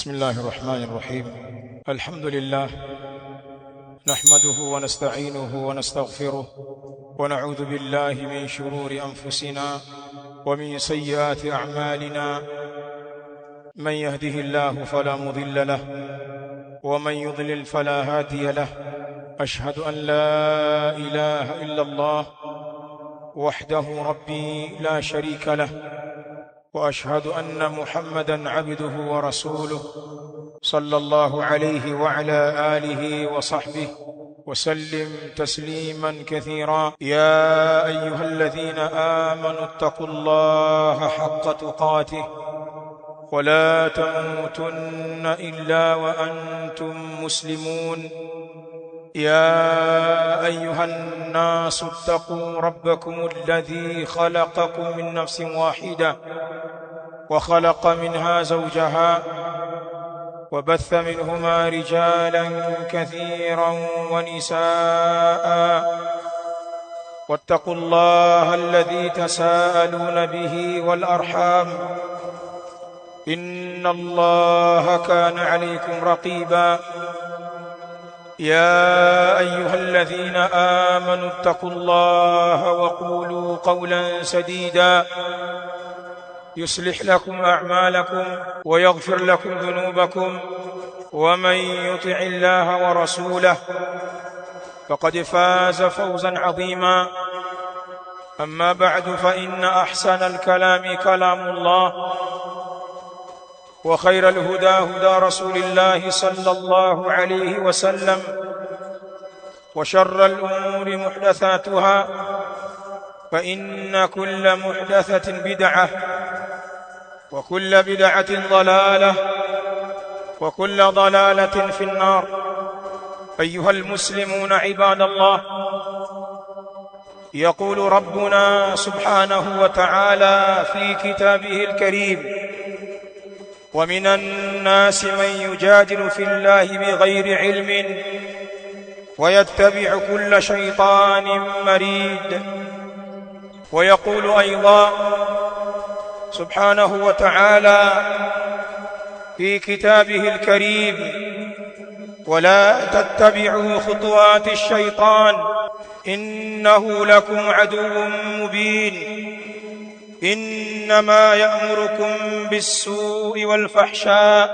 بسم الله الرحمن الرحيم. الحمد لله نحمده ونستعينه ونستغفره ونعوذ بالله من شرور أنفسنا ومن سيئات أعمالنا. من يهده الله فلا مضل له ومن يضلل فلا هادي له. أشهد أن لا إله إلا الله وحده ربي لا شريك له، وأشهد أن محمدًا عبده ورسوله صلى الله عليه وعلى آله وصحبه وسلم تسليمًا كثيرًا. يا أيها الذين آمنوا اتقوا الله حق تقاته ولا تموتن إلا وأنتم مسلمون. يا أيها الناس اتقوا ربكم الذي خلقكم من نفس واحدة وخلق منها زوجها وبث منهما رجالا كثيرا ونساء، واتقوا الله الذي تساءلون به والأرحام إن الله كان عليكم رقيبا. يا أيها الذين آمنوا اتقوا الله وقولوا قولا سديدا يصلح لكم أعمالكم ويغفر لكم ذنوبكم، ومن يطع الله ورسوله فقد فاز فوزا عظيما. أما بعد، فإن أحسن الكلام كلام الله، وخير الهدى هدى رسول الله صلى الله عليه وسلم، وشر الأمور محدثاتها، فإن كل محدثة بدعة، وكل بدعة ضلالة، وكل ضلالة في النار. أيها المسلمون عباد الله، يقول ربنا سبحانه وتعالى في كتابه الكريم: ومن الناس من يجادل في الله بغير علم ويتبع كل شيطان مريد. ويقول أيضا سبحانه وتعالى في كتابه الكريم: ولا تتبعوا خطوات الشيطان إنه لكم عدو مبين. إنما يأمركم بالسوء والفحشاء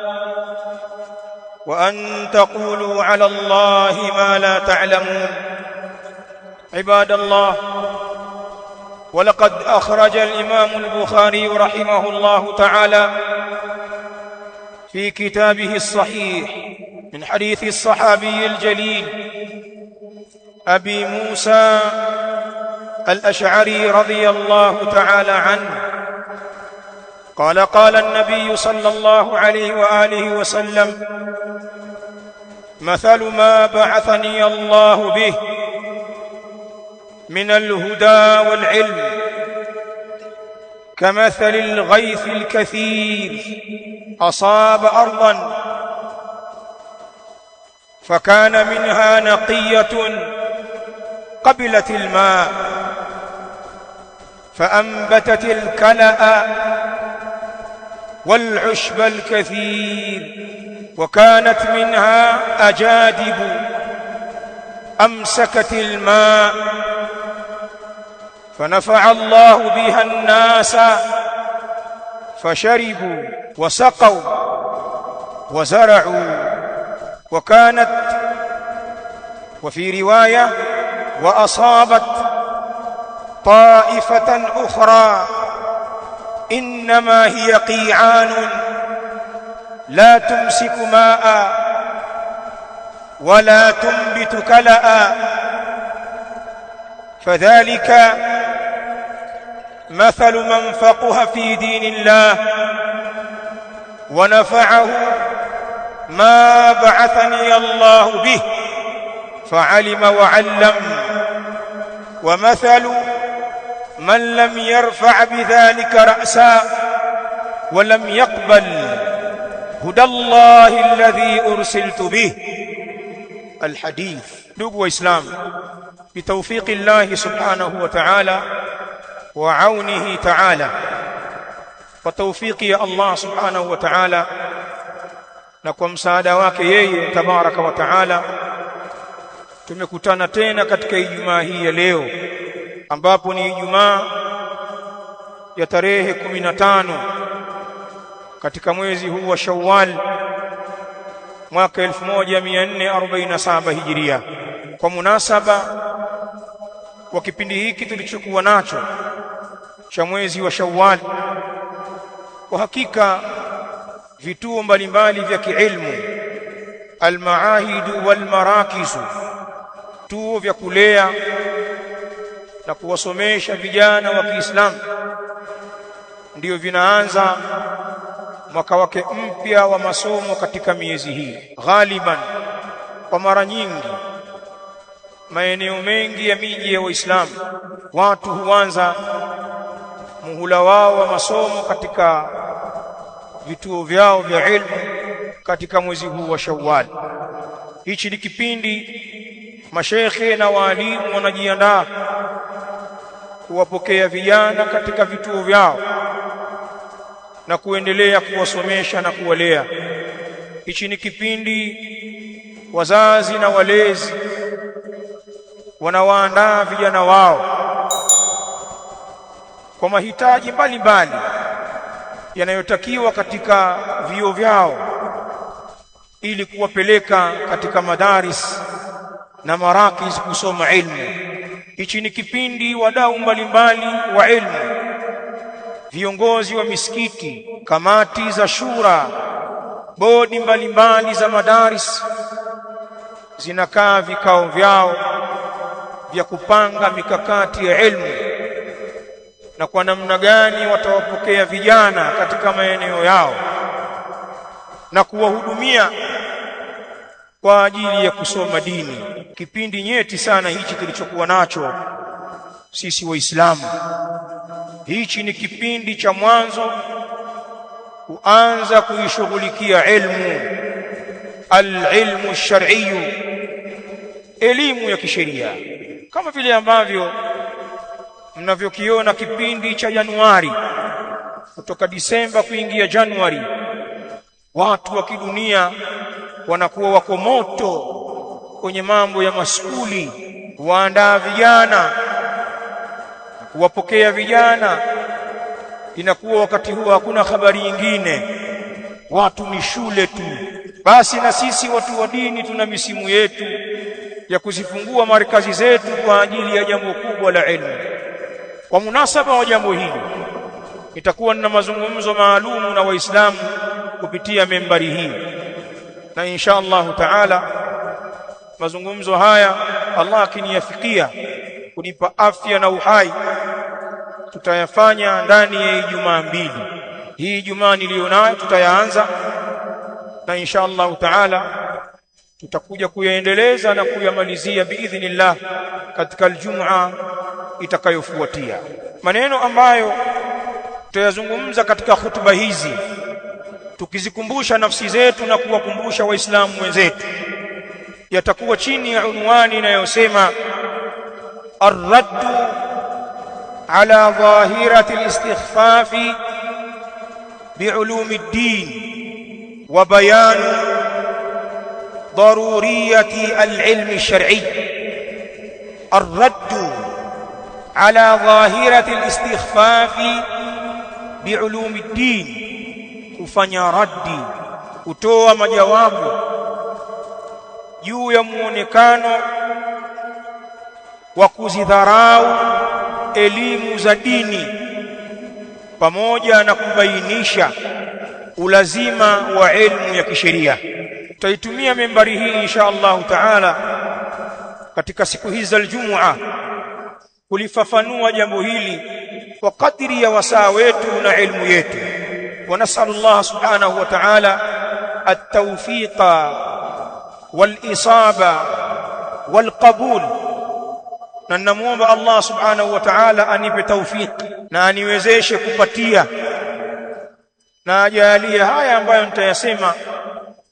وأن تقولوا على الله ما لا تعلمون. عباد الله، ولقد أخرج الإمام البخاري رحمه الله تعالى في كتابه الصحيح من حديث الصحابي الجليل أبي موسى الأشعري رضي الله تعالى عنه قال: قال النبي صلى الله عليه وآله وسلم: مثل ما بعثني الله به من الهدى والعلم كمثل الغيث الكثير أصاب أرضا فكان منها نقية قبلت الماء فأنبتت الكلأ والعشب الكثير، وكانت منها أجادب أمسكت الماء فنفع الله بها الناس فشربوا وسقوا وزرعوا. وكانت وفي رواية: وأصابت طائفة أخرى إنما هي قيعان لا تمسك ماء ولا تنبت كلأ، فذلك مثل من فقه في دين الله ونفعه ما بعثني الله به فعلم وعلم، ومثل من لم يرفع بذلك رأسا ولم يقبل هدى الله الذي أرسلت به. الحديث. ndugu waislamu, bitawfiqi Allah subhanahu wa ta'ala wa aunihi ta'ala, kwa tawfiki ya Allah subhanahu wa ta'ala na kwa msaada wake yeye tabaraka wa taala tumekutana tena katika Ijumaa hii ya leo, ambapo ni Ijumaa ya tarehe 15 katika mwezi huu wa Shawwal mwaka 1447 Hijiria, kwa munasaba wa kipindi hiki tulichokuwa nacho cha mwezi wa Shawwal. Kwa hakika vituo mbalimbali vya kiilmu, almaahidu walmarakizu, vituo vya kulea na kuwasomesha vijana wa Kiislamu, ndio vinaanza mwaka wake mpya wa masomo katika miezi hii. Ghaliban, kwa mara nyingi, maeneo mengi ya miji ya Waislamu watu huanza muhula wao wa masomo katika vituo vyao vya ilmu katika mwezi huu wa Shawwal. Hichi ni kipindi mashekhe na walimu wanajiandaa kuwapokea vijana katika vituo vyao na kuendelea kuwasomesha na kuwalea. Hichi ni kipindi wazazi na walezi wanawaandaa vijana wao kwa mahitaji mbalimbali yanayotakiwa katika vio vyao ili kuwapeleka katika madaris na marakiz kusoma ilmu. Hichi ni kipindi wadau mbalimbali wa ilmu, viongozi wa misikiti, kamati za shura, bodi mbalimbali za madaris zinakaa vikao vyao vya kupanga mikakati ya ilmu na kwa namna gani watawapokea vijana katika maeneo yao na kuwahudumia kwa ajili ya kusoma dini. Kipindi nyeti sana hichi kilichokuwa nacho sisi Waislamu. Hichi ni kipindi cha mwanzo kuanza kuishughulikia ilmu, al-ilmu ash-shar'iyyu, elimu ya kisheria, kama vile ambavyo mnavyokiona kipindi cha Januari, kutoka Disemba kuingia Januari, watu wa kidunia wanakuwa wako moto kwenye mambo ya maskuli, kuandaa vijana, kuwapokea vijana. Inakuwa wakati huo hakuna habari nyingine, watu ni shule tu. Basi na sisi watu wa dini tuna misimu yetu ya kuzifungua markazi zetu kwa ajili ya jambo kubwa la ilmu. Kwa munasaba wa jambo hili itakuwa na mazungumzo maalumu na Waislamu kupitia membari hii, na insha Allah taala mazungumzo haya, Allah akiniyafikia kunipa afya na uhai, tutayafanya ndani ya Ijumaa mbili. Hii Ijumaa nilionayo tutayaanza, na insha Allah taala tutakuja kuyaendeleza na kuyamalizia biidhnillah katika Ijumaa itakayofuatia. Maneno ambayo tutayazungumza katika hutuba hizi, tukizikumbusha nafsi zetu na kuwakumbusha Waislamu wenzetu, yatakuwa chini ya unwani inayosema ar-raddu ala dhahirati al-istikhfafi bi'ulumi ad-din wa bayanu daruriyati al-ilmi ash-shar'i. ar-raddu ala dhahirati al-istikhfafi bi'ulumi ad-din, kufanya raddi, kutoa majawabu juu ya muonekano wa kuzidharau elimu za dini, pamoja na kubainisha ulazima wa elimu ya kisheria. Tutaitumia membari hii insha Allah taala katika siku hizi za Ijumaa kulifafanua jambo hili kwa kadri ya wasaa wetu na elimu yetu. Wa nas'alullah subhanahu wa ta'ala at-tawfiqa wal-isaba wal-qabul, na namuomba Allah subhanahu wa ta'ala anipe tawfiq na aniwezeshe kupatia, na ajalie haya ambayo nitayasema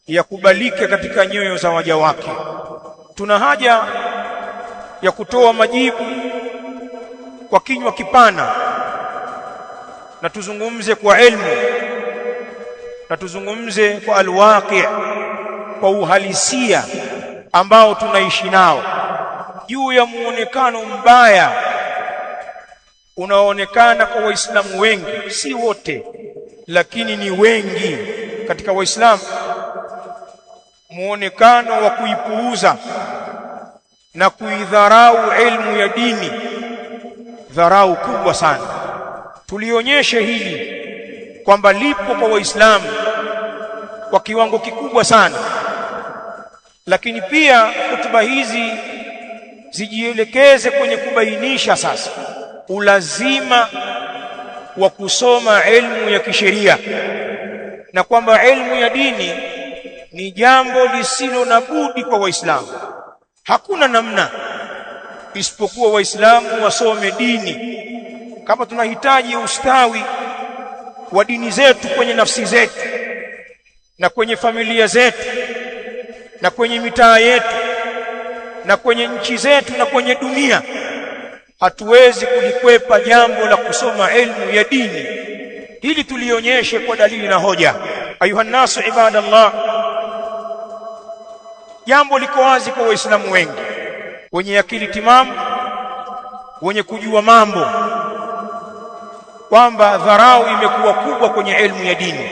yakubalike katika nyoyo za waja wake. Tuna haja ya kutoa majibu kwa kinywa kipana, na tuzungumze kwa elimu, na tuzungumze kwa alwaqi', kwa uhalisia ambao tunaishi nao, juu ya muonekano mbaya unaoonekana kwa Waislamu wengi, si wote lakini ni wengi katika Waislamu, muonekano wa kuipuuza na kuidharau ilmu ya dini, dharau kubwa sana. Tulionyeshe hili kwamba lipo kwa Waislamu kwa kiwango kikubwa sana, lakini pia hotuba hizi zijielekeze kwenye kubainisha sasa ulazima wa kusoma ilmu ya kisheria, na kwamba ilmu ya dini ni jambo lisilo na budi kwa Waislamu. Hakuna namna isipokuwa Waislamu wasome dini kama tunahitaji ustawi wa dini zetu kwenye nafsi zetu na kwenye familia zetu na kwenye mitaa yetu na kwenye nchi zetu na kwenye dunia. Hatuwezi kulikwepa jambo la kusoma elimu ya dini. Hili tulionyeshe kwa dalili na hoja. Ayuha nasu ibadallah, jambo liko wazi kwa Waislamu wengi wenye akili timamu, wenye kujua mambo, kwamba dharau imekuwa kubwa kwenye elimu ya dini.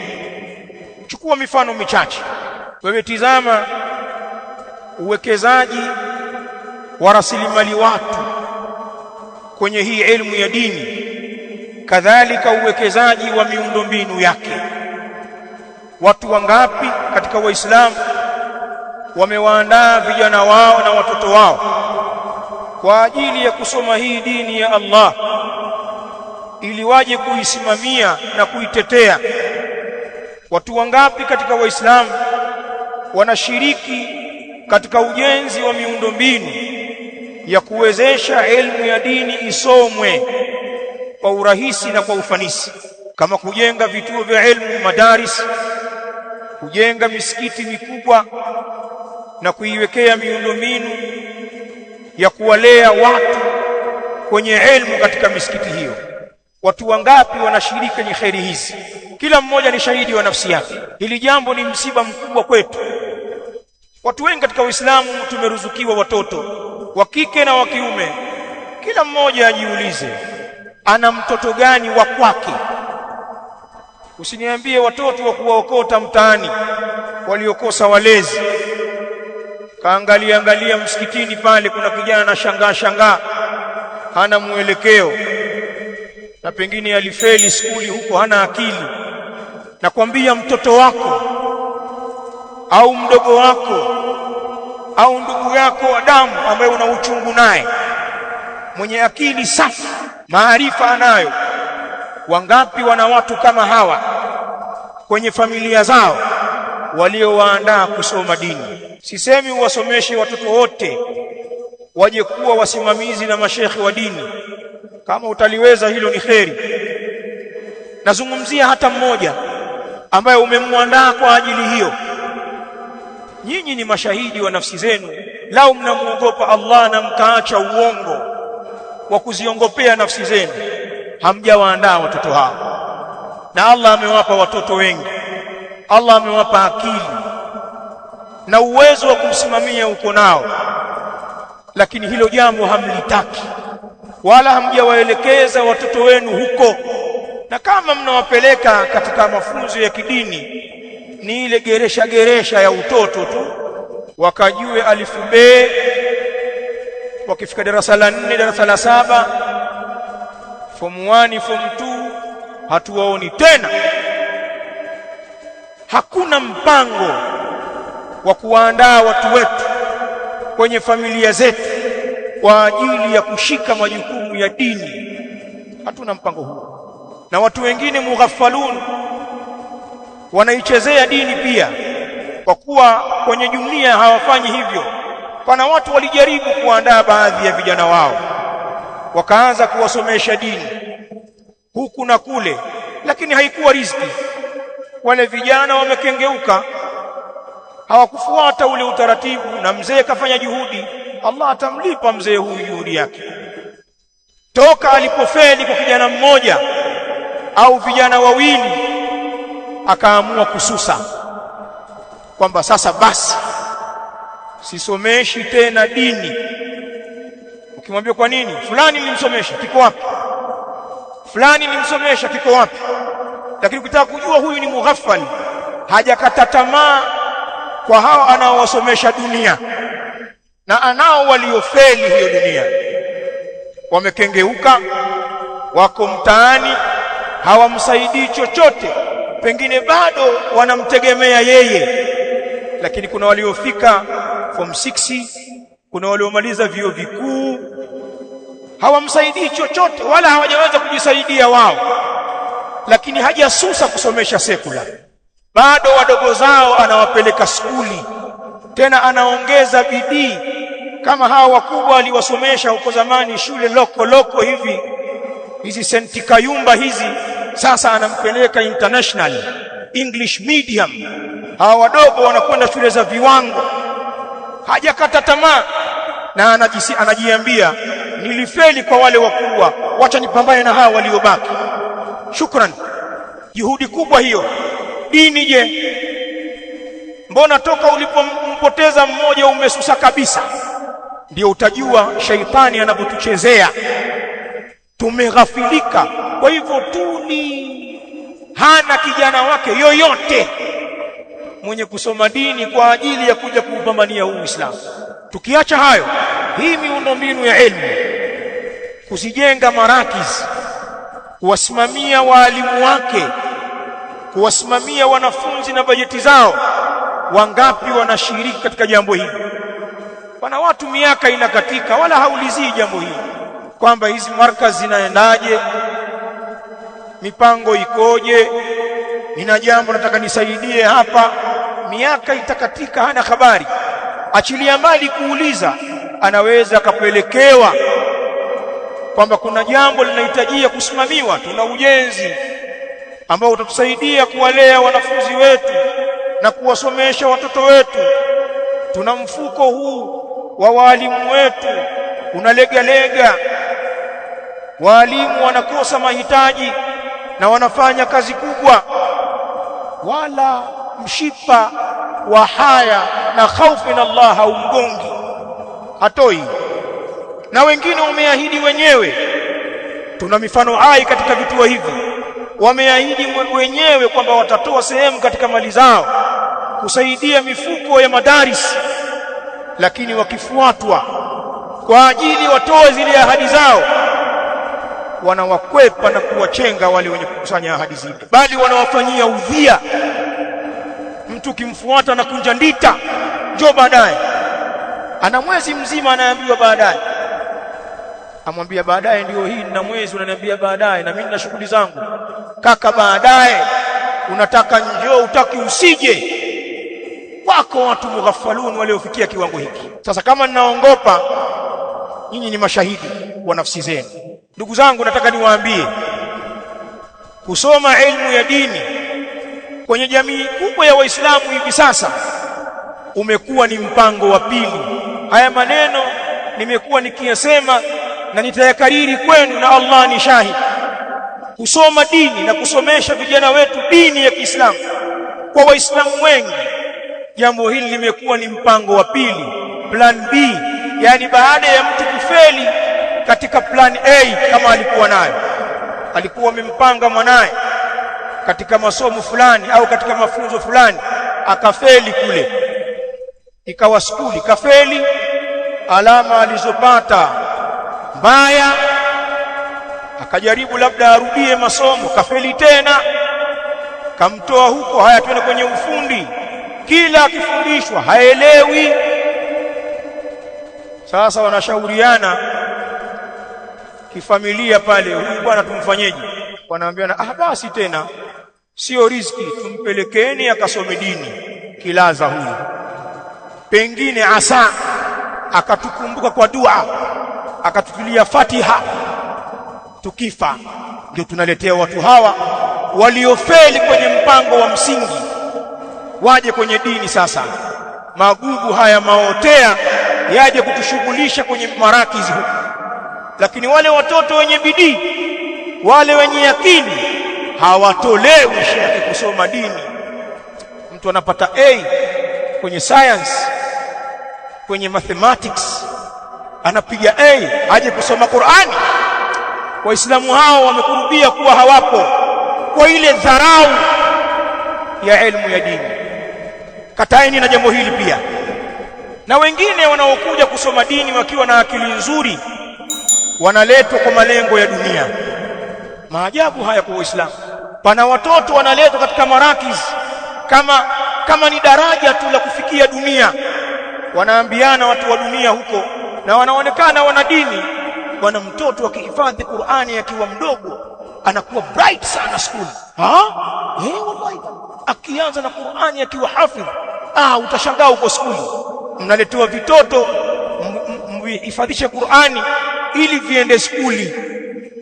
Chukua mifano michache. Wewe tizama uwekezaji wa rasilimali watu kwenye hii elimu ya dini, kadhalika uwekezaji wa miundombinu yake. Watu wangapi katika Waislamu wamewaandaa vijana wao na watoto wao kwa ajili ya kusoma hii dini ya Allah, ili waje kuisimamia na kuitetea? Watu wangapi katika Waislamu wanashiriki katika ujenzi wa miundombinu ya kuwezesha elimu ya dini isomwe kwa urahisi na kwa ufanisi, kama kujenga vituo vya elimu, madaris, kujenga misikiti mikubwa na kuiwekea miundombinu ya kuwalea watu kwenye elimu katika misikiti hiyo? Watu wangapi wanashiriki kwenye khairi hizi? Kila mmoja ni shahidi wa nafsi yake. Hili jambo ni msiba mkubwa kwetu. Watu wengi katika Uislamu tumeruzukiwa watoto wa kike na wa kiume. Kila mmoja ajiulize, ana mtoto gani wa kwake? Usiniambie watoto wa kuwaokota mtaani waliokosa walezi. Kaangalia msikitini pale, kuna kijana na shangaa hana mwelekeo, na pengine alifeli skuli huko, hana akili. Nakwambia mtoto wako au mdogo wako au ndugu yako wa damu ambaye una uchungu naye, mwenye akili safi, maarifa anayo, wangapi wana watu kama hawa kwenye familia zao waliowaandaa kusoma dini? Sisemi uwasomeshe watoto wote waje kuwa wasimamizi na mashekhi wa dini. Kama utaliweza hilo ni kheri. Nazungumzia hata mmoja ambaye umemwandaa kwa ajili hiyo. Nyinyi ni mashahidi wa nafsi zenu. Lau mnamuogopa Allah na mkaacha uongo wa kuziongopea nafsi zenu, hamjawaandaa watoto hao. Na Allah amewapa watoto wengi, Allah amewapa akili na uwezo wa kumsimamia uko nao, lakini hilo jambo hamlitaki wala hamjawaelekeza watoto wenu huko. Na kama mnawapeleka katika mafunzo ya kidini, ni ile geresha ya utoto tu, wakajue alifu be, wakifika darasa la 4, darasa la 7, form 1, form 2, hatuwaoni tena. Hakuna mpango wa kuwaandaa watu wetu kwenye familia zetu kwa ajili ya kushika majukumu ya dini. Hatuna mpango huo. Na watu wengine mughafalun wanaichezea dini pia, kwa kuwa kwenye dunia hawafanyi hivyo. Pana watu walijaribu kuandaa baadhi ya vijana wao, wakaanza kuwasomesha dini huku na kule, lakini haikuwa riziki. Wale vijana wamekengeuka, hawakufuata ule utaratibu, na mzee kafanya juhudi. Allah atamlipa mzee huyu juhudi yake. Toka alipofeli kwa kijana mmoja au vijana wawili, akaamua kususa kwamba sasa basi sisomeshi tena dini. Ukimwambia kwa nini? Fulani nilimsomesha, kiko wapi? Fulani nilimsomesha, kiko wapi? Lakini ukitaka kujua huyu ni mughaffal, hajakata tamaa kwa hao anaowasomesha dunia, na anao waliofeli hiyo dunia, wamekengeuka, wako mtaani, hawamsaidii chochote, pengine bado wanamtegemea yeye. Lakini kuna waliofika form 6, kuna waliomaliza vyuo vikuu, hawamsaidii chochote wala hawajaweza kujisaidia wao, lakini hajasusa kusomesha sekula. Bado wadogo zao anawapeleka skuli, tena anaongeza bidii. Kama hawa wakubwa aliwasomesha huko zamani shule loko hivi, hizi Senti Kayumba hizi, sasa anampeleka international English medium. Hawa wadogo wanakwenda shule za viwango. Hajakata tamaa na anajiambia nilifeli kwa wale wakubwa, wacha nipambane na hawa waliobaki. Shukran, juhudi kubwa hiyo. Dini je? Mbona toka ulipompoteza mmoja umesusa kabisa? Ndio utajua shaitani anapotuchezea. Tumeghafilika. Kwa hivyo hana kijana wake yoyote mwenye kusoma dini kwa ajili ya kuja kuupambania Uislamu. Tukiacha hayo, hii miundombinu ya elimu, kuzijenga marakiz, kuwasimamia waalimu wake, kuwasimamia wanafunzi na bajeti zao, wangapi wanashiriki katika jambo hili? Pana watu miaka inakatika wala haulizii jambo hili kwamba hizi markazi zinaendaje, mipango ikoje, nina jambo nataka nisaidie hapa. Miaka itakatika, hana habari. Achilia mbali kuuliza, anaweza akapelekewa kwamba kuna jambo linahitajia kusimamiwa, tuna ujenzi ambao utatusaidia kuwalea wanafunzi wetu na kuwasomesha watoto wetu, tuna mfuko huu wa walimu wetu unalegalega, walimu wanakosa mahitaji na wanafanya kazi kubwa, wala mshipa wa haya na khaufi na Allah haumgongi, hatoi. Na wengine wameahidi wenyewe, tuna mifano hai katika vituo hivi, wameahidi wenyewe kwamba watatoa sehemu katika mali zao kusaidia mifuko ya madaris, lakini wakifuatwa kwa ajili watoe zile ahadi zao, wanawakwepa na kuwachenga wale wenye kukusanya ahadi zile, bali wanawafanyia udhia. Mtu kimfuata na kunja ndita, njoo baadaye, ana mwezi mzima anaambiwa baadaye, amwambia baadaye ndio hii, na mwezi unaniambia baadaye, na mimi nina shughuli zangu. Kaka, baadaye unataka njoo, utaki usije. Wako watu mughafalun waliofikia kiwango hiki. Sasa kama ninaongopa, nyinyi ni mashahidi wa nafsi zenu. Ndugu zangu, nataka niwaambie, kusoma elimu ya dini kwenye jamii kubwa ya Waislamu hivi sasa umekuwa ni mpango wa pili. Haya maneno nimekuwa nikiyasema na nitayakariri kwenu, na Allah ni shahidi. Kusoma dini na kusomesha vijana wetu dini ya Kiislamu kwa Waislamu wengi, jambo hili limekuwa ni mpango wa pili, plan B. Yani baada ya mtu kufeli katika plan A, kama alikuwa nayo, alikuwa amempanga mwanae katika masomo fulani au katika mafunzo fulani, akafeli kule, ikawa skuli kafeli, alama alizopata mbaya, akajaribu labda arudie masomo, kafeli tena, kamtoa huko, haya twende kwenye ufundi. Kila akifundishwa haelewi. Sasa wanashauriana kifamilia pale, huyu bwana tumfanyeje? Wanaambiana, basi tena sio riziki, tumpelekeni akasome dini kilaza huyu, pengine asa akatukumbuka kwa dua, akatutulia Fatiha, tukifa ndio tunaletea watu hawa waliofeli kwenye mpango wa msingi waje kwenye dini. Sasa magugu haya maotea yaje kutushughulisha kwenye marakizi huku, lakini wale watoto wenye bidii, wale wenye yakini, hawatolewi shekhe kusoma dini. Mtu anapata A kwenye science, kwenye mathematics, anapiga A aje kusoma Qur'ani. Waislamu hao wamekurubia kuwa hawapo kwa ile dharau ya elimu ya dini. Kataeni na jambo hili pia. Na wengine wanaokuja kusoma dini wakiwa na akili nzuri wanaletwa kwa malengo ya dunia. Maajabu haya kwa Uislamu. Pana watoto wanaletwa katika marakiz kama ni daraja tu la kufikia dunia. Wanaambiana watu wa dunia huko na wanaonekana wana dini. Bwana, mtoto akihifadhi Qur'ani akiwa mdogo anakuwa bright sana school. Wallahi. Akianza na Qur'ani akiwa hafidh, utashangaa huko school. Mnaletewa vitoto mhifadhishe Qur'ani ili viende skuli.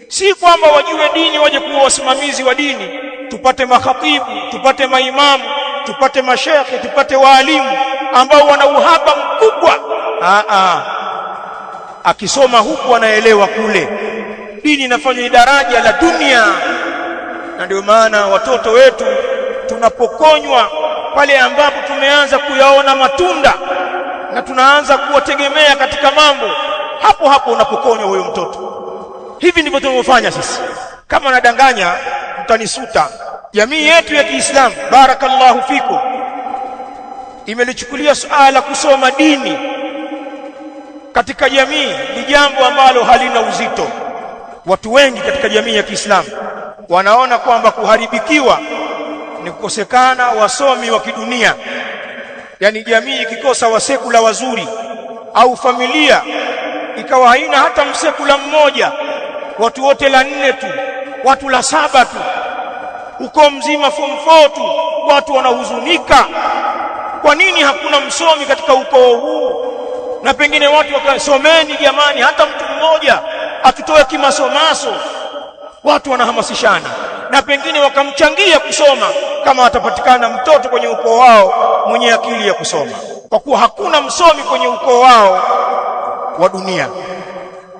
Si kwamba wajue dini waje kuwa wasimamizi wa dini, tupate makhatibu, tupate maimamu, tupate mashekhe, tupate waalimu ambao wana uhaba mkubwa. Akisoma huku anaelewa kule. Dini inafanywa daraja la dunia. Na ndio maana watoto wetu tunapokonywa pale ambapo tumeanza kuyaona matunda na tunaanza kuwategemea katika mambo, hapo hapo unapokonywa huyo mtoto. Hivi ndivyo tunavyofanya sisi. Kama nadanganya mtanisuta. Jamii yetu ya Kiislamu, barakallahu fikum, imelichukulia suala kusoma dini katika jamii ni jambo ambalo halina uzito. Watu wengi katika jamii ya Kiislamu wanaona kwamba kuharibikiwa ni kukosekana wasomi wa kidunia. Yani jamii ikikosa wasekula wazuri, au familia ikawa haina hata msekula mmoja, watu wote la 4 tu, watu la 7 tu, uko mzima form 4 tu, watu wanahuzunika. Kwa nini hakuna msomi katika ukoo huu? Na pengine watu wakasomeni jamani, hata mtu mmoja atutoe kimasomaso. Watu wanahamasishana na pengine wakamchangia kusoma kama atapatikana mtoto kwenye ukoo wao mwenye akili ya kusoma, kwa kuwa hakuna msomi kwenye ukoo wao wa dunia.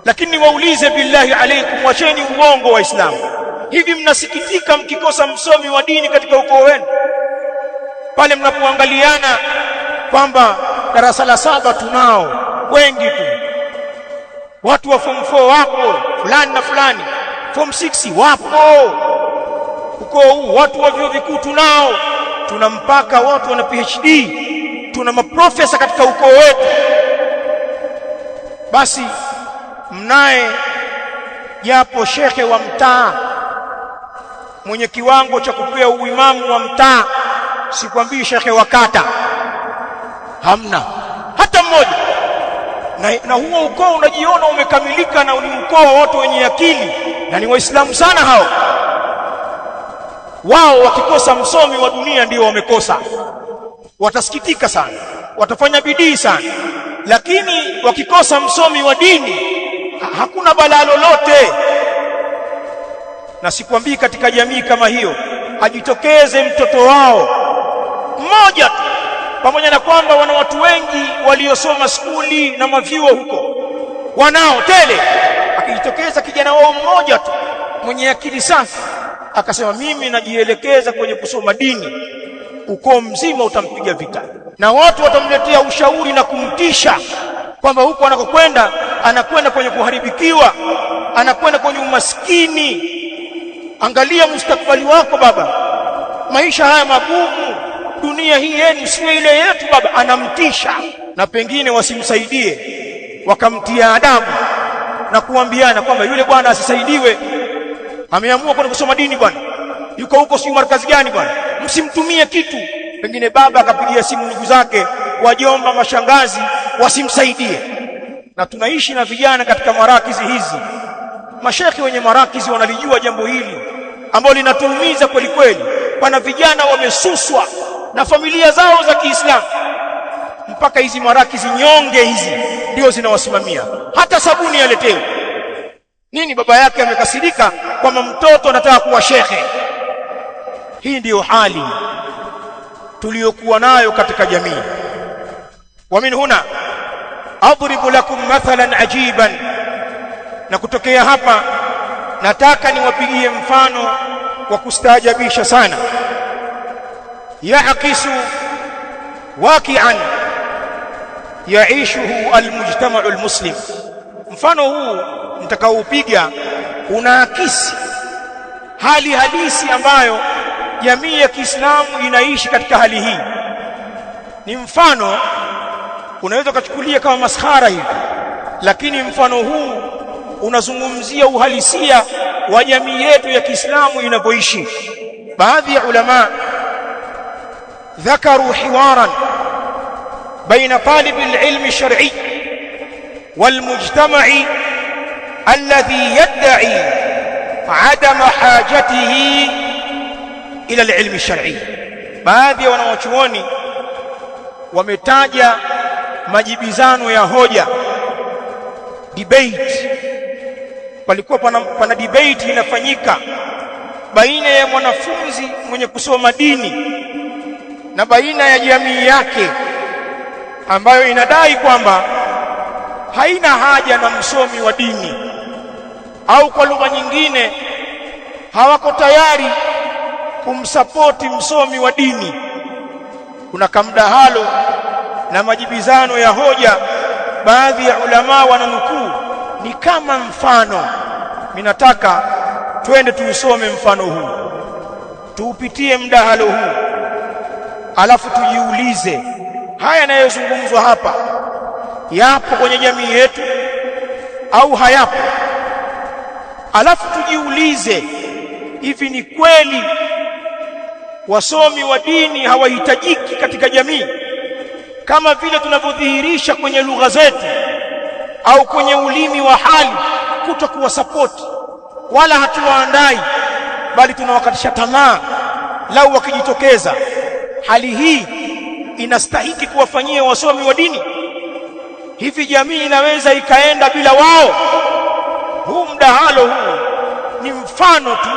Lakini waulize billahi alaikum, wacheni uongo wa Islamu. Hivi mnasikitika mkikosa msomi wa dini katika ukoo wenu? Pale mnapoangaliana kwamba darasa la 7 tunao wengi tu, watu wa form 4 wapo fulani na fulani, form 6 wapo, ukoo huu watu wa vyuo vikuu tunao, tuna mpaka watu wana PhD, tuna maprofesa katika ukoo wetu. Basi mnaye japo shekhe wa mtaa mwenye kiwango cha kupewa uimamu wa mtaa, sikwambii shekhe wa kata, hamna hata mmoja. Na huo ukoo unajiona umekamilika na ni ukoo wa watu wenye akili na ni Waislamu sana hao. Wao wakikosa msomi wa dunia ndio wamekosa, watasikitika sana, watafanya bidii sana. Lakini wakikosa msomi wa dini hakuna balaa lolote. Na sikwambii katika jamii kama hiyo ajitokeze mtoto wao mmoja tu, pamoja na kwamba wana watu wengi waliosoma skuli na mavyuo huko, wanao tele. Akijitokeza kijana wao mmoja tu mwenye akili safi akasema mimi najielekeza kwenye kusoma dini, ukoo mzima utampiga vita, na watu watamletea ushauri na kumtisha kwamba huko anakokwenda anakwenda kwenye kuharibikiwa, anakwenda kwenye umaskini. Angalia mustakbali wako baba, maisha haya magumu, dunia hii yenu sio ile yetu baba. Anamtisha, na pengine wasimsaidie wakamtia adabu na kuambiana kwamba yule bwana asisaidiwe, ameamua kwenda kusoma dini bwana, yuko huko si markazi gani bwana, msimtumie kitu. Pengine baba akapigia simu ndugu zake, wajomba, mashangazi, wasimsaidie. Na tunaishi na vijana katika marakizi hizi. Mashekhi wenye marakizi wanalijua jambo hili ambalo linatuumiza kweli kweli. Pana vijana wamesuswa na familia zao za Kiislamu, mpaka hizi marakizi nyonge hizi ndio zinawasimamia, hata sabuni aletewe. Nini? Baba yake amekasirika kwamba mtoto anataka kuwa shekhe. Hii ndiyo hali tuliyokuwa nayo katika jamii. Wa min huna adribu lakum mathalan ajiban, na kutokea hapa nataka niwapigie mfano wa kustaajabisha sana, yaakisu waqi'an yaishuhu almujtama'u almuslim. Mfano huu mtakaoupiga unaakisi hali halisi ambayo jamii ya Kiislamu inaishi katika hali hii. Ni mfano unaweza kuchukulia kama maskhara hivi, lakini mfano huu unazungumzia uhalisia wa jamii yetu ya Kiislamu inapoishi. Baadhi ya ulama ذكروا حوارا بين طالب العلم الشرعي والمجتمع الذي يدعي عدم حاجته إلى العلم الشرعي. baadhi ya wanawachuoni wametaja majibizano ya hoja, debate. Palikuwa pana debate inafanyika baina ya mwanafunzi mwenye kusoma dini na baina ya jamii yake ambayo inadai kwamba haina haja na msomi wa dini, au kwa lugha nyingine hawako tayari kumsapoti msomi wa dini. Kuna kamdahalo na majibizano ya hoja. Baadhi ya ulama wananukuu ni kama mfano. Ninataka twende tuusome mfano huu, tuupitie mdahalo huu, alafu tujiulize haya yanayozungumzwa hapa yapo kwenye jamii yetu au hayapo. Alafu tujiulize, hivi ni kweli wasomi wa dini hawahitajiki katika jamii kama vile tunavyodhihirisha kwenye lugha zetu au kwenye ulimi wa hali, kutokuwa support wala hatuwaandai, bali tunawakatisha tamaa lau wakijitokeza? Hali hii inastahiki kuwafanyia wasomi wa dini? Hivi jamii inaweza ikaenda bila wao? Huu mdahalo huu ni mfano tu,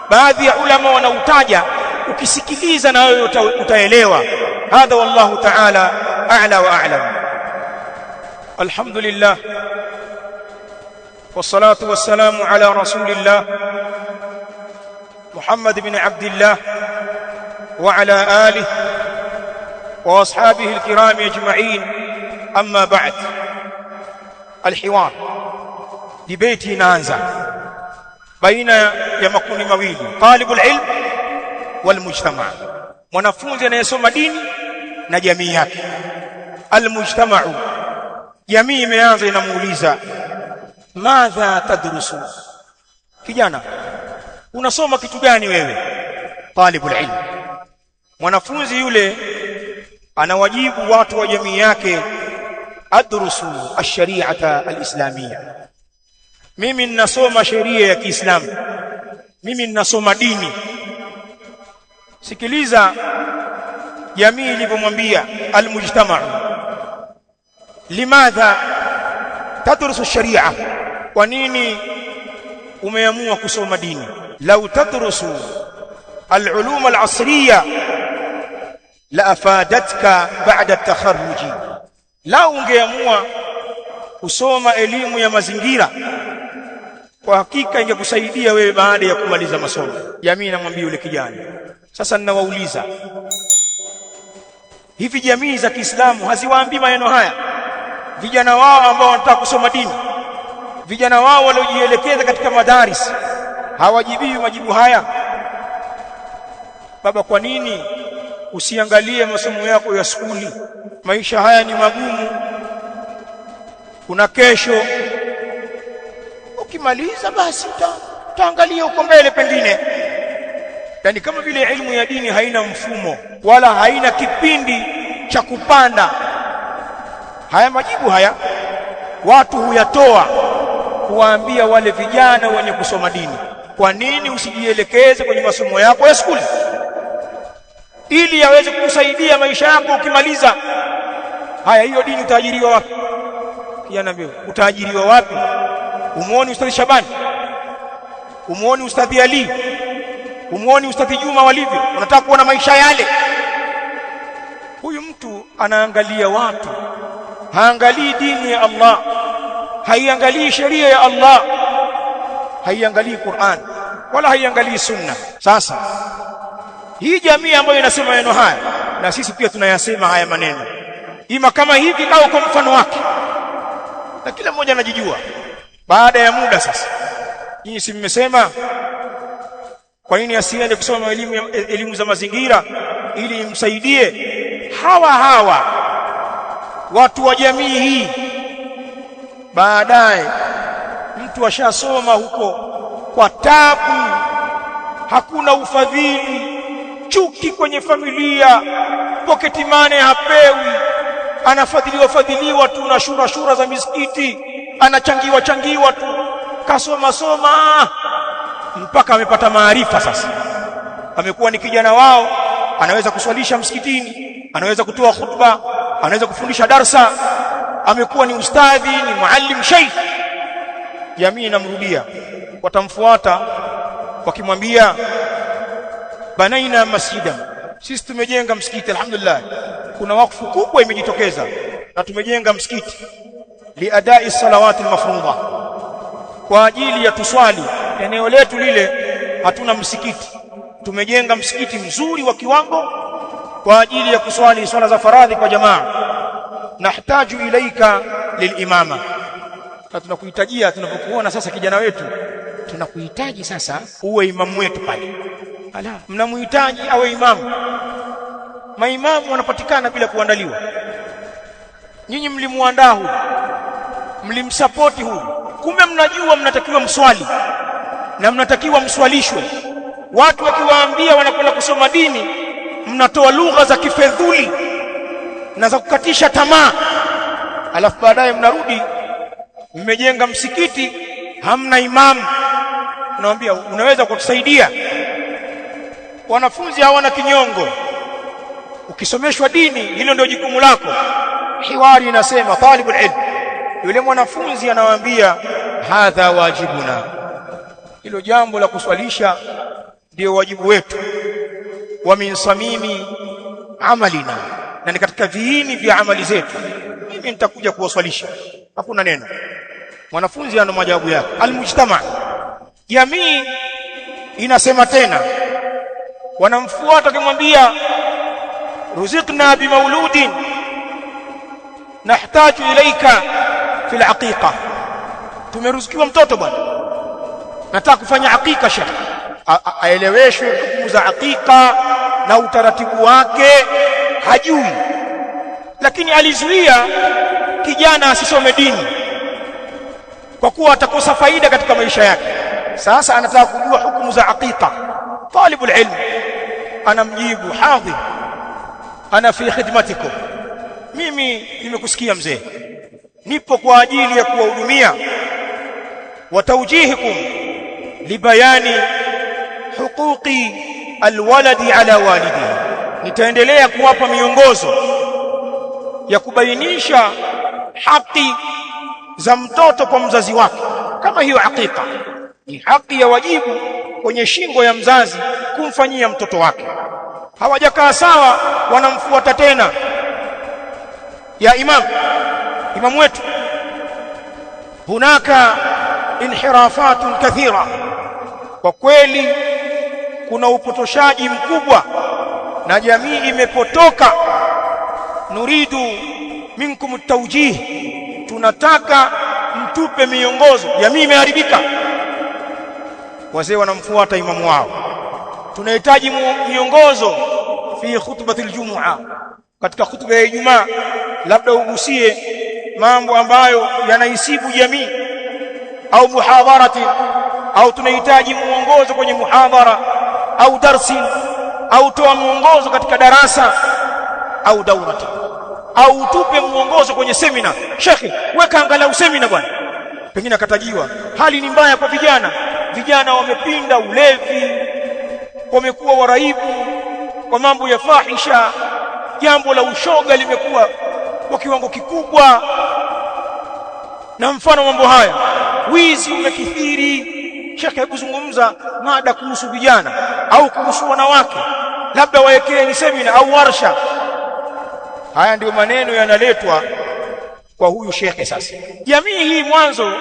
baadhi ya ulama wanautaja, ukisikiliza na wewe utaelewa. Hadha wallahu ta'ala a'la wa a'lam. Alhamdulillah wassalatu wassalamu ala rasulillah Muhammad ibn Abdillah wa ala alihi wa ashabihi alkiram ajma'in. Amma ba'd. Alhiwar, debate inaanza baina ya makundi mawili, talibul ilm wal mujtama', mwanafunzi anayesoma dini na jamii yake. Almujtama'u, jamii imeanza inamuuliza, madha tadrusu? Kijana, unasoma kitu gani wewe? Talibul ilm, mwanafunzi yule anawajibu watu wa jamii yake, adrusu ash-shari'ata al-islamiyya, mimi ninasoma sheria ya Kiislamu, mimi ninasoma dini. Sikiliza jamii ilivyomwambia almujtama'u, limadha tadrusu ash-shari'a, kwa nini umeamua kusoma dini? Lau tadrusu al-ulum al-asriya la afadatka ba'da at-takharruj, lau ungeamua kusoma elimu ya mazingira, kwa hakika ingekusaidia wewe baada ya kumaliza masomo. Jamii inamwambia yule kijana. Sasa ninawauliza, hivi jamii za Kiislamu haziwaambii maneno haya vijana wao ambao wanataka kusoma dini? Vijana wao waliojielekeza katika madaris hawajibii majibu haya? Baba, kwa nini usiangalie masomo yako ya skuli? Maisha haya ni magumu, kuna kesho. Ukimaliza basi utaangalia uko mbele pengine. Yani kama vile elimu ya dini haina mfumo wala haina kipindi cha kupanda. Haya majibu haya watu huyatoa kuwaambia wale vijana wenye kusoma dini, kwa nini usijielekeze kwenye masomo yako ya skuli ili yaweze kukusaidia maisha yako ukimaliza? Haya, hiyo dini utaajiriwa wapi? Kijana mbio, utaajiriwa wapi? Umuoni Ustadhi Shabani? Umuoni Ustadhi Ali? Umuoni Ustadhi Juma walivyo? Unataka kuona maisha yale? Huyu mtu anaangalia watu, haangalii dini ya Allah, haiangalii sheria ya Allah, haiangalii Qur'an. wala haiangalii sunna. Sasa hii jamii ambayo inasema maneno haya, na sisi pia tunayasema haya maneno, ima kama hivi au kwa mfano wake, na kila mmoja anajijua. Baada ya muda sasa, nyinyi si mmesema kwa nini asiende kusoma elimu za mazingira ili imsaidie? Hawa watu wa jamii hii, baadaye mtu ashasoma huko kwa tabu, hakuna ufadhili, chuki kwenye familia, pocket money hapewi, anafadhiliwa tu na shura za misikiti, anachangiwa tu, kasoma mpaka amepata maarifa. Sasa amekuwa ni kijana wao, anaweza kuswalisha msikitini, anaweza kutoa khutba, anaweza kufundisha darsa, amekuwa ni ustadhi, ni muallim, sheikh. Jamii inamrudia, watamfuata wakimwambia banaina masjida, sisi tumejenga msikiti alhamdulillah, kuna wakfu kubwa imejitokeza na tumejenga msikiti liadai salawati almafruḍa, kwa ajili ya tuswali. Eneo letu lile hatuna msikiti, tumejenga msikiti mzuri wa kiwango kwa ajili ya kuswali swala za faradhi kwa jamaa. Nahtaju ilaika lilimama, na tunakuhitajia, tunapokuona sasa kijana wetu, tunakuhitaji sasa uwe imamu wetu pale. Ala, mnamhitaji awe imamu? Maimamu wanapatikana bila kuandaliwa. Nyinyi mlimuandaa huyu, mlimsapoti huyu, kumbe mnajua mnatakiwa mswali na mnatakiwa mswalishwe. Watu wakiwaambia wanakwenda kusoma dini, mnatoa lugha za kifedhuli na za kukatisha tamaa, alafu baadaye mnarudi mmejenga msikiti, hamna imamu. Unawaambia unaweza kutusaidia? Wanafunzi hawana kinyongo, ukisomeshwa dini hilo ndio jukumu lako. Hiwari inasema talibul ilm, yule mwanafunzi anawaambia hadha wajibuna, hilo jambo la kuswalisha ndio wajibu wetu. Wa min samimi amalina, na ni katika viini vya amali zetu, mimi nitakuja kuwaswalisha, hakuna neno. Mwanafunzi ana majawabu yake. Almujtama, jamii inasema tena, wanamfuata kimwambia ruzikna bimauludin nahtaju ilaika fil aqiqa, tumeruzikiwa mtoto bwana, nataka kufanya aqiqa. Sheikh aeleweshwe hukumu za aqiqa na utaratibu wake, hajui, lakini alizuia kijana asisome dini kwa kuwa atakosa faida katika maisha yake. Sasa anataka kujua hukumu za aqiqa. Talibul ilm anamjibu hadhi, ana fi khidmatikum, mimi nimekusikia mzee, nipo kwa ajili ya kuwahudumia. Wa tawjihikum libayani huquqi alwaladi ala walidihi, nitaendelea kuwapa miongozo ya kubainisha haki za mtoto kwa mzazi wake. Kama hiyo aqiqa ni haki ya wajibu kwenye shingo ya mzazi kumfanyia mtoto wake. Hawajakaa sawa, wanamfuata tena, ya imam wetu, hunaka inhirafatun kathira, kwa kweli kuna upotoshaji mkubwa na jamii imepotoka. Nuridu minkum at-tawjih, tunataka mtupe miongozo, jamii imeharibika. Wazee wanamfuata imamu wao, tunahitaji miongozo fi khutbati aljumua, katika khutba ya Ijumaa labda ugusie mambo ambayo yanaisibu jamii, au muhadharati, au tunahitaji muongozo kwenye muhadhara au darsi, au toa muongozo katika darasa au daurati, au utupe muongozo kwenye semina. Shekhi, weka angalau semina bwana. Pengine akatajiwa hali ni mbaya kwa vijana wamepinda ulevi, wamekuwa waraibu kwa mambo ya fahisha, jambo la ushoga limekuwa kwa kiwango kikubwa, na mfano mambo haya, wizi umekithiri. Shekhe, hebu zungumza mada kuhusu vijana au kuhusu wanawake, labda waekee ni semina au warsha. Haya ndio maneno yanaletwa kwa huyu shekhe. Sasa jamii hii mwanzo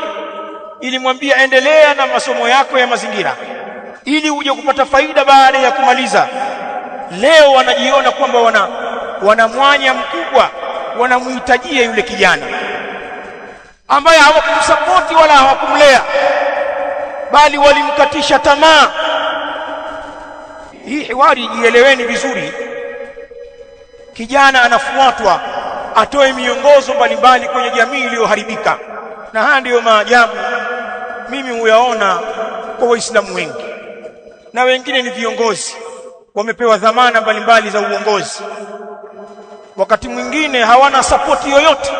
ilimwambia endelea na masomo yako ya mazingira, ili uje kupata faida baada ya kumaliza. Leo wanajiona kwamba wana mwanya mkubwa, wanamhitajia yule kijana ambaye hawakumsapoti wala hawakumlea, bali walimkatisha tamaa. Hii hiwari jieleweni vizuri. Kijana anafuatwa atoe miongozo mbalimbali kwenye jamii iliyoharibika, na haya ndiyo maajabu mimi huyaona kwa Waislamu wengi, na wengine ni viongozi wamepewa dhamana mbalimbali za uongozi, wakati mwingine hawana sapoti yoyote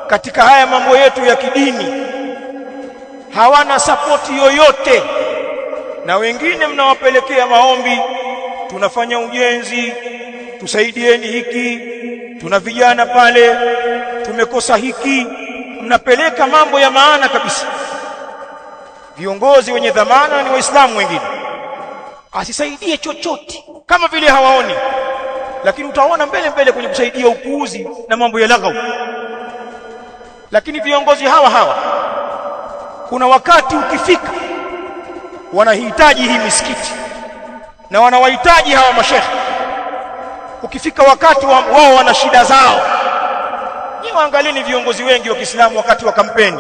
katika haya mambo yetu ya kidini, hawana sapoti yoyote. Na wengine mnawapelekea maombi, tunafanya ujenzi, tusaidieni hiki, tuna vijana pale, tumekosa hiki, mnapeleka mambo ya maana kabisa. Viongozi wenye dhamana ni Waislamu wengine, asisaidie chochote kama vile hawaoni, lakini utaona mbele kwenye kusaidia upuuzi na mambo ya laghau. Lakini viongozi hawa kuna wakati ukifika wanahitaji hii misikiti na wanawahitaji hawa mashekhe. Ukifika wakati wao wana shida zao, ni waangalieni viongozi wengi wa Kiislamu wakati wa kampeni,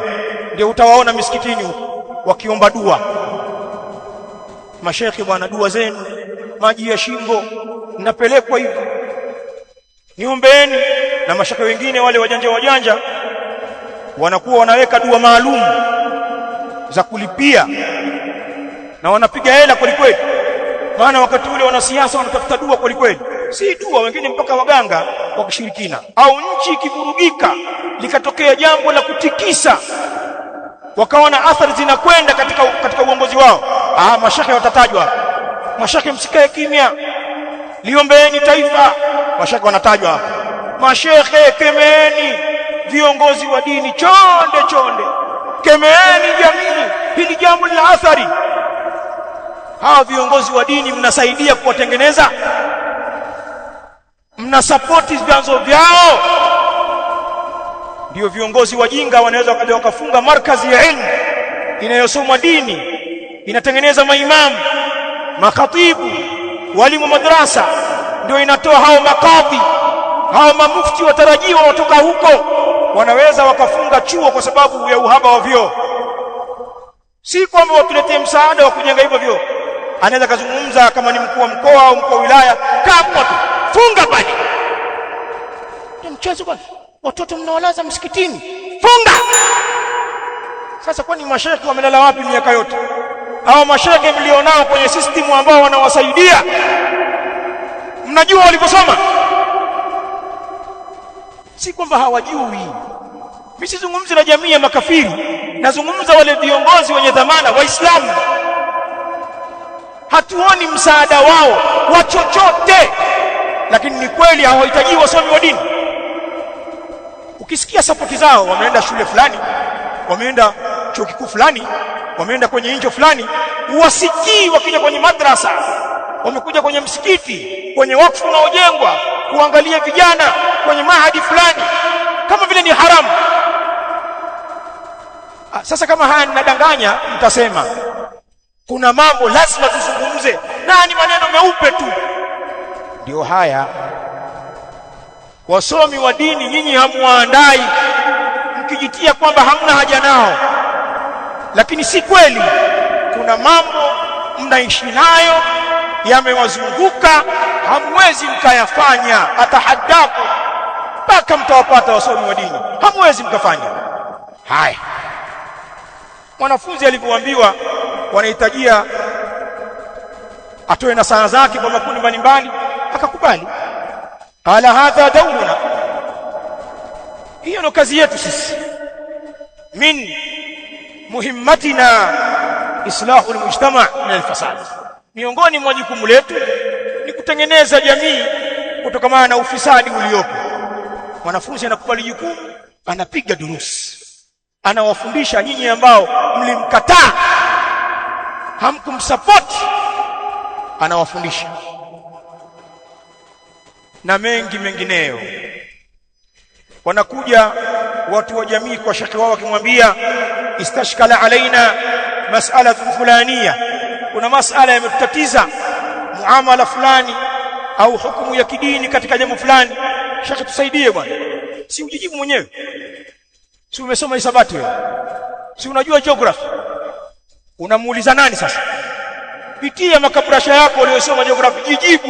ndio utawaona misikitini wakiomba dua. Mashekhe, bwana, dua zenu maji ya shingo napelekwa hivi, niombeeni. Na mashekhe wengine wale wajanja wanakuwa wanaweka dua maalum za kulipia na wanapiga hela kwelikweli, maana wakati ule wanasiasa wanatafuta dua kwelikweli, si dua, wengine mpaka waganga wa kishirikina. Au nchi ikivurugika likatokea jambo la kutikisa, wakawa na athari zinakwenda katika uongozi wao, mashekhe watatajwa. Mashekhe, msikae kimya, liombeeni taifa. Mashekhe wanatajwa. Mashekhe, kemeeni viongozi wa dini, chonde kemeeni jamii, hili jambo lina athari. Hawa viongozi wa dini mnasaidia kuwatengeneza, mnasapoti vyanzo vyao. Ndio viongozi wajinga wanaweza wakafunga markazi ya ilmu inayosomwa dini, inatengeneza maimamu, makhatibu, walimu madrasa, ndio inatoa hao makadhi, hao mamufti watarajiwa watoka huko. Wanaweza wakafunga chuo kwa sababu ya uhaba wa vyoo. Si kwamba watuletee msaada wa kujenga hivyo vyoo. Anaweza kazungumza kama ni mkuu wa mkoa au mkuu wa wilaya, kapo tu funga pale. Ni mchezo bwana, watoto mnawalaza msikitini, funga. Sasa kwani mashekhe wamelala wapi miaka yote? Hao mashekhe mlionao kwenye system ambao wanawasaidia, mnajua waliposoma? Si kwamba hawajui. Mimi sizungumzi na jamii ya makafiri, nazungumza wale viongozi wenye dhamana Waislamu. Hatuoni msaada wao wa chochote, lakini ni kweli hawahitaji wasomi wa dini. Ukisikia sapoti zao, wameenda shule fulani, wameenda chuo kikuu fulani, wameenda kwenye injo fulani, uwasikii wakija kwenye madrasa, wamekuja kwenye msikiti, kwenye wakfu unaojengwa, kuangalia vijana kwenye mahadi fulani, kama vile ni haramu. Sasa kama haya ninadanganya, mtasema kuna mambo lazima tuzungumze, na ni maneno meupe tu. Ndio haya wasomi wa dini, nyinyi hamuandai mkijitia kwamba hamna haja nao, lakini si kweli. Kuna mambo mnaishi nayo yamewazunguka, hamwezi mkayafanya. Atahaddaku mpaka mtawapata wasomi wa dini, hamwezi mkafanya haya. Mwanafunzi alipoambiwa wanahitajia atoe nasaha zake kwa makundi mbalimbali, akakubali. Qala hadha dawruna, hiyo ndo kazi yetu sisi. Min muhimmatina islahu almujtama' min alfasad, miongoni mwa jukumu letu ni kutengeneza jamii kutokana na ufisadi uliopo. Mwanafunzi anakubali jukumu, anapiga durusi, anawafundisha nyinyi ambao mlimkataa, hamkumsupport, anawafundisha na mengineyo. Wanakuja watu wa jamii kwa shekhi wao wakimwambia istashkala alaina mas'alatu fulaniya, kuna masala yametutatiza, muamala fulani au hukumu ya kidini katika jambo fulani, shekhe tusaidie bwana. Si ujijibu mwenyewe? Si umesoma hisabati wewe? Si unajua geography? Unamuuliza nani sasa? Pitia makabrasha yako uliyosoma geography, jijibu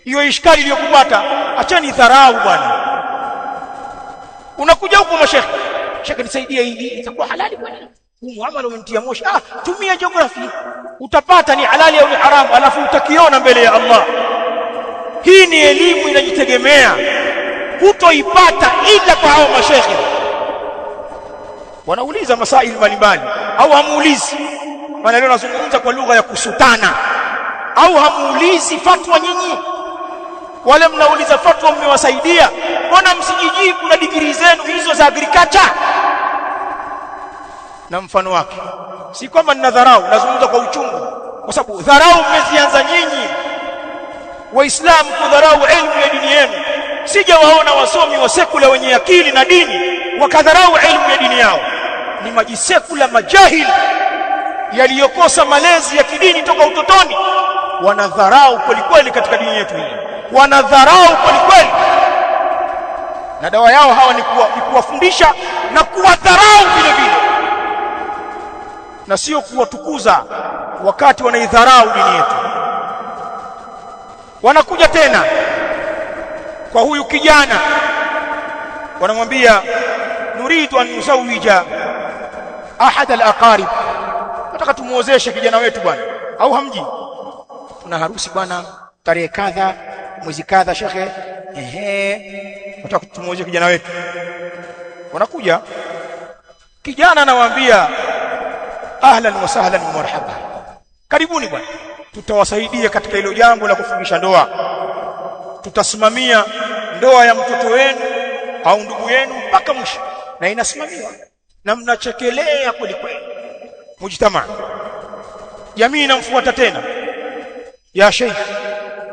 hiyo ishkali iliyokupata. Achani dharau bwana. Unakuja huko mashekhe, shekhe nisaidie hili, itakuwa halali bwana. Muamala umemtia moshi. Tumia geography, utapata ni halali au ni haramu, alafu utakiona mbele ya Allah. Hii ni elimu inajitegemea, hutoipata ila kwa hao mashekhe. Wanauliza masaili mbalimbali au hamuulizi? Maana leo nazungumza kwa lugha ya kusutana. Au hamuulizi fatwa nyinyi? Wale mnauliza fatwa mmewasaidia, mbona msijijibu na digrii zenu hizo za agriculture na mfano wake? Si kwamba nina dharau, nazungumza kwa uchungu, kwa sababu dharau mmezianza nyinyi Waislamu, kudharau elimu ya dini yenu. Sijawaona wasomi wa sekula wenye akili na dini wakadharau elimu ya dini yao. Ni majisekula majahili yaliyokosa malezi ya kidini toka utotoni, wanadharau kweli katika dini yetu hii, wanadharau kweli. Na dawa yao hawa ni kuwafundisha na kuwadharau vile vile, na sio kuwatukuza wakati wanaidharau dini yetu. Wanakuja tena kwa huyu kijana, wanamwambia nuridu an nusawija ahad al-aqarib, nataka tumuozeshe kijana wetu bwana. Au hamji? Tuna harusi bwana, tarehe kadha, mwezi kadha shekhe. Nataka tumuozeshe kijana wetu. Wanakuja, kijana anawaambia ahlan wa sahlan wa marhaba, karibuni bwana, tutawasaidia katika hilo jambo la kufungisha ndoa. Tutasimamia ndoa ya mtoto wenu au ndugu yenu mpaka mwisho, na inasimamiwa na mnachekelea kweli. Mujtama, jamii inamfuata tena. Ya sheikh,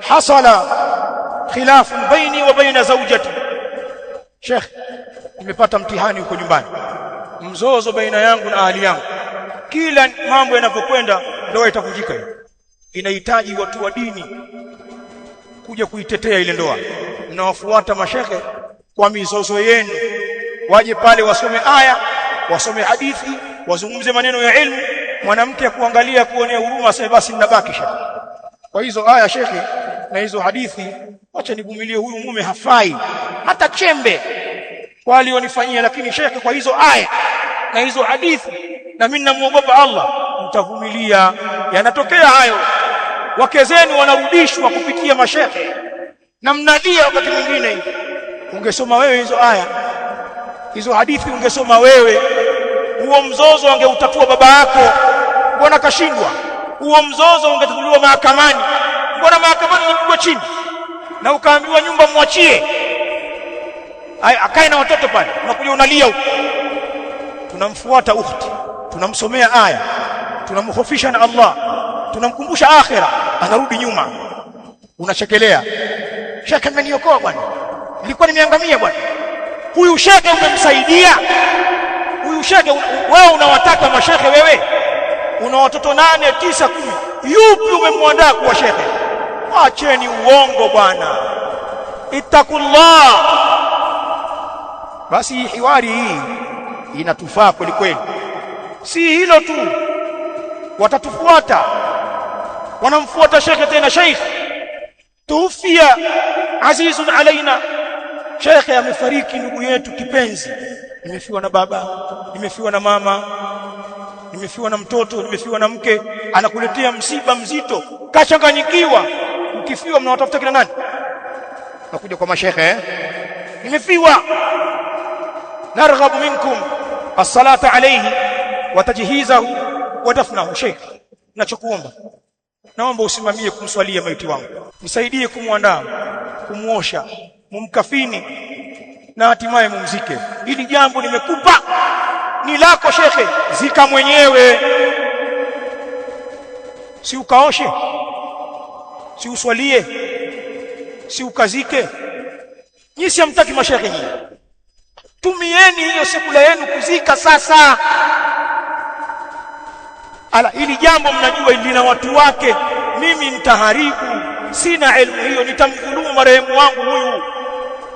hasala khilafun baini wa baina zawjati. Sheikh, nimepata mtihani huko nyumbani, mzozo baina yangu na ahli yangu. Kila mambo yanapokwenda ndoa itavunjika. Inahitaji watu wa dini kuja kuitetea ile ndoa. Mnawafuata mashekhe kwa mizozo yenu, waje pale wasome aya, wasome hadithi, wazungumze maneno ya ilmu. Mwanamke kuangalia kuonea huruma, sasa basi ninabaki shekhe kwa hizo aya shekhe na hizo hadithi, acha nivumilie, huyu mume hafai hata chembe kwa alionifanyia, lakini shekhe kwa hizo aya na hizo hadithi na mimi namuogopa Allah, mtavumilia. Yanatokea hayo, wake zenu wanarudishwa kupitia mashekhe na mnalia. Wakati mwingine ungesoma wewe hizo aya hizo hadithi, ungesoma wewe, huo mzozo angeutatua baba yako, mbona kashindwa? Huo mzozo ungetatuliwa mahakamani, mbona mahakamani unapigwa chini na ukaambiwa nyumba mwachie akae na watoto pale, unakuja unalia huko. Tunamfuata ukhti, tunamsomea aya, tunamhofisha na Allah, tunamkumbusha akhira, anarudi nyuma, unachekelea. Shekhe ameniokoa bwana, nilikuwa nimeangamia bwana. Huyu shekhe umemsaidia? Huyu shekhe wewe unawataka mashekhe, wewe una watoto 8, 9, 10, yupi umemwandaa kuwa shekhe? Acheni uongo bwana, ittaqullah. Basi hiwari hii inatufaa kweli. Si hilo tu, watatufuata, wanamfuata shekhe tena. Sheikh tuufia azizun alaina, shekhe amefariki, ndugu yetu kipenzi, nimefiwa na baba, nimefiwa na mama, nimefiwa na mtoto, nimefiwa na mke. Anakuletea msiba mzito, kachanganyikiwa. Mkifiwa mnawatafuta kina nani? Nakuja kwa mashekhe, nimefiwa, narghabu minkum as-salata alayhi wa tajhizahu wa dafnahu. Sheikh, ninachokuomba, naomba usimamie kumswalia maiti wangu, nisaidie kumwandaa, kumuosha, mumkafini na hatimaye mumzike. Hili jambo nimekupa, ni lako shekhe, zika mwenyewe. Si ukaoshe, si uswalie, si ukazike. Nyinyi si hamtaki mashekhe nyinyi, tumieni hiyo sekula yenu kuzika sasa. Ala, ili jambo mnajua lina watu wake, mimi nitaharibu, sina elimu hiyo, nitamdhulumu marehemu wangu huyu,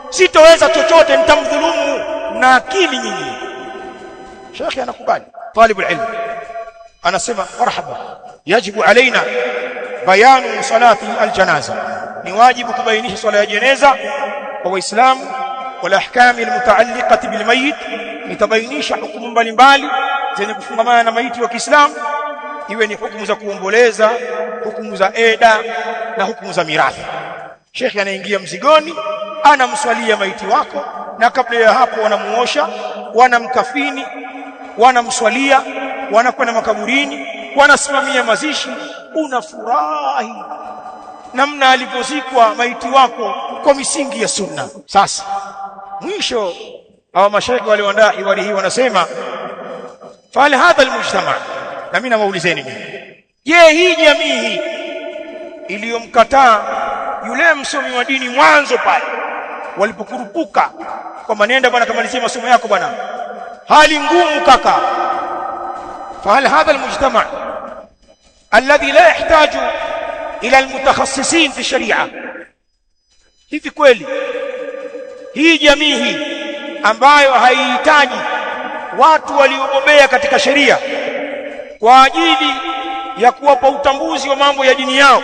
sitoweza chochote, nitamdhulumu. Na akili nyinyi. Sheikh anakubali talibul ilm, anasema marhaba, yajibu alaina bayanu salati aljanaza, ni wajibu kubainisha swala ya jeneza kwa waislamu, wal ahkam almutaalliqati bil mayit, nitabainisha hukumu mbalimbali zenye kufungamana na maiti wa Kiislamu, iwe ni hukumu za kuomboleza, hukumu za eda na hukumu za mirathi. Sheikh anaingia mzigoni, anamswalia maiti wako, na kabla ya hapo wanamuosha, wanamkafini, wanamswalia, wanakwenda makaburini, wanasimamia mazishi. Unafurahi namna alipozikwa maiti wako kwa misingi ya sunna. Sasa mwisho hawa mashaikh walioandaa hiwari hii wanasema, fal hadha almujtama, na mimi nawaulizeni mimi, je, hii jamii hii iliyomkataa yule msomi wa dini mwanzo pale walipokurupuka kwamba nenda bwana kamalizia masomo yako bwana, hali ngumu kaka, fal hadha almujtama alladhi la yahtaju ila almutakhassisin fi sharia, hivi kweli hii jamii hii ambayo haihitaji watu waliobobea katika sheria kwa ajili ya kuwapa utambuzi wa mambo ya dini yao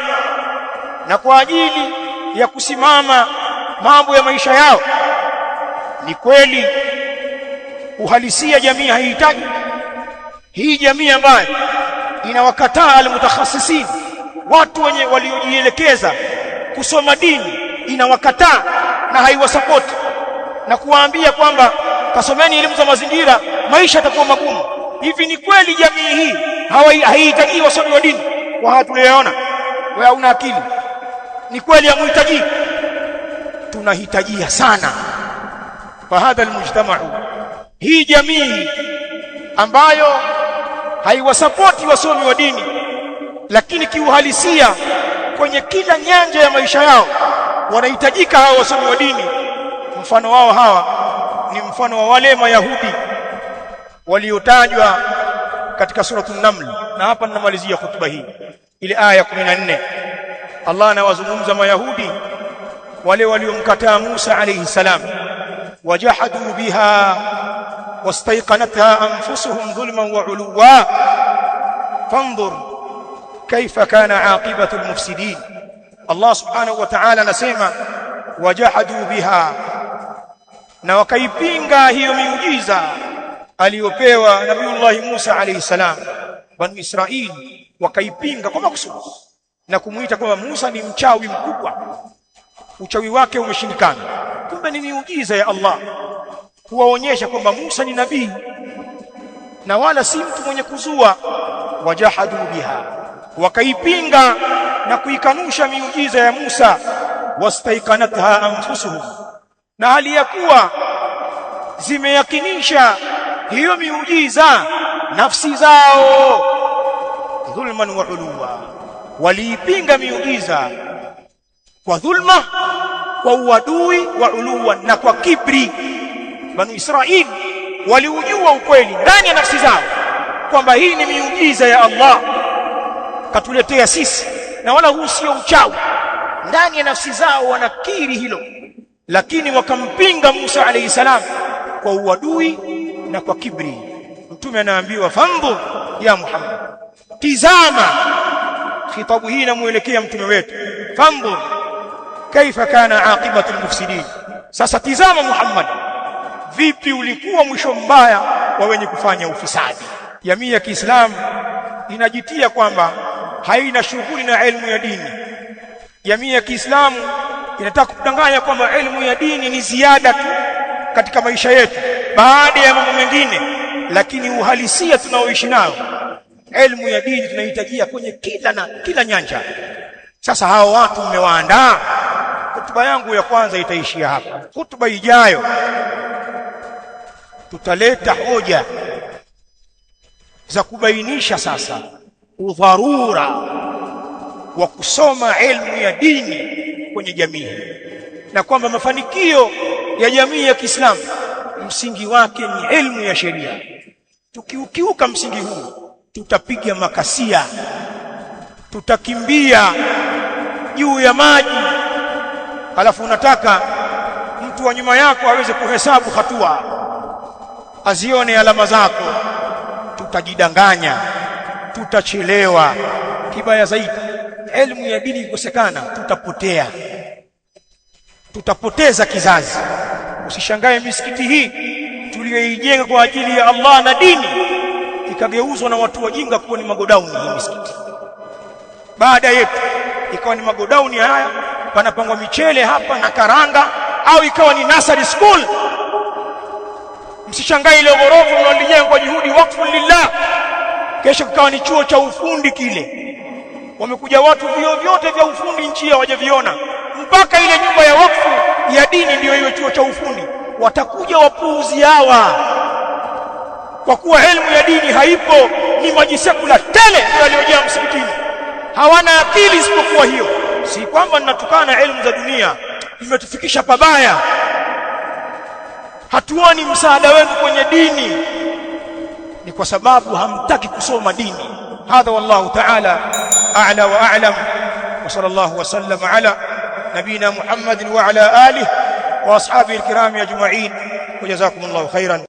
na kwa ajili ya kusimama mambo ya maisha yao, ni kweli uhalisia jamii haihitaji hii jamii ambayo inawakataa almutakhassisin, watu wenye waliojielekeza kusoma dini, inawakataa na haiwasapoti na kuwaambia kwamba kasomeni elimu za mazingira, maisha yatakuwa magumu. Hivi ni kweli jamii hii haihitaji wasomi wa dini? Kwa haya tuliyoona, wewe hauna akili, ni kweli hamuhitaji? Tunahitajia sana. Fa hadha almujtama, hii jamii ambayo haiwasapoti wasomi wa dini, lakini kiuhalisia kwenye kila nyanja ya maisha yao wanahitajika hawa wasomi wa dini. Mfano wao hawa ni mfano wa wale Mayahudi waliotajwa katika suratul Naml, na hapa ninamalizia hotuba hii, ile aya ya 14. Allah anawazungumza Mayahudi wale waliomkataa Musa alayhi salam, wajahadu biha wastayqanatha anfusuhum dhulman wa uluwa fanzur kaifa kana aqibatu almufsidin. Allah subhanahu wa ta'ala anasema wajahadu biha, na wakaipinga hiyo miujiza aliyopewa Nabiiullah Musa alayhi salam. Banu Israili wakaipinga kwa makusudi na kumuita kwamba Musa ni mchawi mkubwa, uchawi wake umeshindikana. Kumbe ni miujiza ya Allah kuwaonyesha kwamba Musa ni nabii na wala si mtu mwenye kuzua. Wajahadu biha, wakaipinga na kuikanusha miujiza ya Musa. Wastaiqanatha anfusuhum, na hali ya kuwa zimeyakinisha hiyo miujiza nafsi zao. Dhulman wa uluwa, waliipinga miujiza kwa dhulma, kwa uadui wa uluwa na kwa kibri. Banu Israili waliujua ukweli ndani ya nafsi zao kwamba hii ni miujiza ya Allah katuletea sisi, na wala huu sio uchawi. Ndani ya nafsi zao wanakiri hilo, lakini wakampinga Musa alayhi salam kwa uadui na kwa kibri. Mtume anaambiwa fanzur ya Muhammad, tizama. Khitabu hii inamuelekea mtume wetu, fanzur kaifa kana aqibatu almufsidin. Sasa tizama Muhammad, vipi ulikuwa mwisho mbaya wa wenye kufanya ufisadi. Jamii ya Kiislamu inajitia kwamba haina shughuli na elimu ya dini. Jamii ya Kiislamu inataka kudanganya kwamba elimu ya dini ni ziada tu katika maisha yetu baada ya mambo mengine, lakini uhalisia tunaoishi nao, elimu ya dini tunahitajia kwenye kila nyanja. Sasa hao watu mmewaandaa. Hotuba yangu ya kwanza itaishia hapa. Hotuba ijayo tutaleta hoja za kubainisha sasa udharura wa kusoma elimu ya dini kwenye jamii, na kwamba mafanikio ya jamii ya Kiislamu msingi wake ni elimu ya sheria. Tukiukiuka msingi huu, tutapiga makasia, tutakimbia juu ya maji. Alafu unataka mtu wa nyuma yako aweze kuhesabu hatua, azione alama zako. Tutajidanganya, tutachelewa. Kibaya zaidi, elimu ya dini ikosekana, tutapotea, tutapoteza kizazi. Usishangae misikiti hii tuliyoijenga kwa ajili ya Allah na dini ikageuzwa na watu wajinga kuwa ni magodauni. Hii misikiti baada yetu ikawa ni magodauni haya, panapangwa michele hapa na karanga, au ikawa ni nursery school. Msishangae ile ghorofa mnaolijenga kwa juhudi wakfu lillah, kesho kikawa ni chuo cha ufundi kile. Wamekuja watu vio vyote vya ufundi nchi hawajaviona, mpaka ile nyumba ya wakfu ya dini ndio iwe chuo cha ufundi. Watakuja wapuuzi hawa, kwa kuwa elimu ya dini haipo, ni majisekula tele ndio waliojaa msikitini, hawana akili isipokuwa hiyo. Si kwamba ninatukana elimu za dunia, imetufikisha pabaya. Hatuoni msaada wenu kwenye dini, ni kwa sababu hamtaki kusoma dini. Hadha wallahu ta'ala a'la wa a'lam, wa sallallahu wa sallam ala nabina Muhammadin wa ala alihi wa ashabihi alkiram ajma'in, wa jazakumullahu khairan.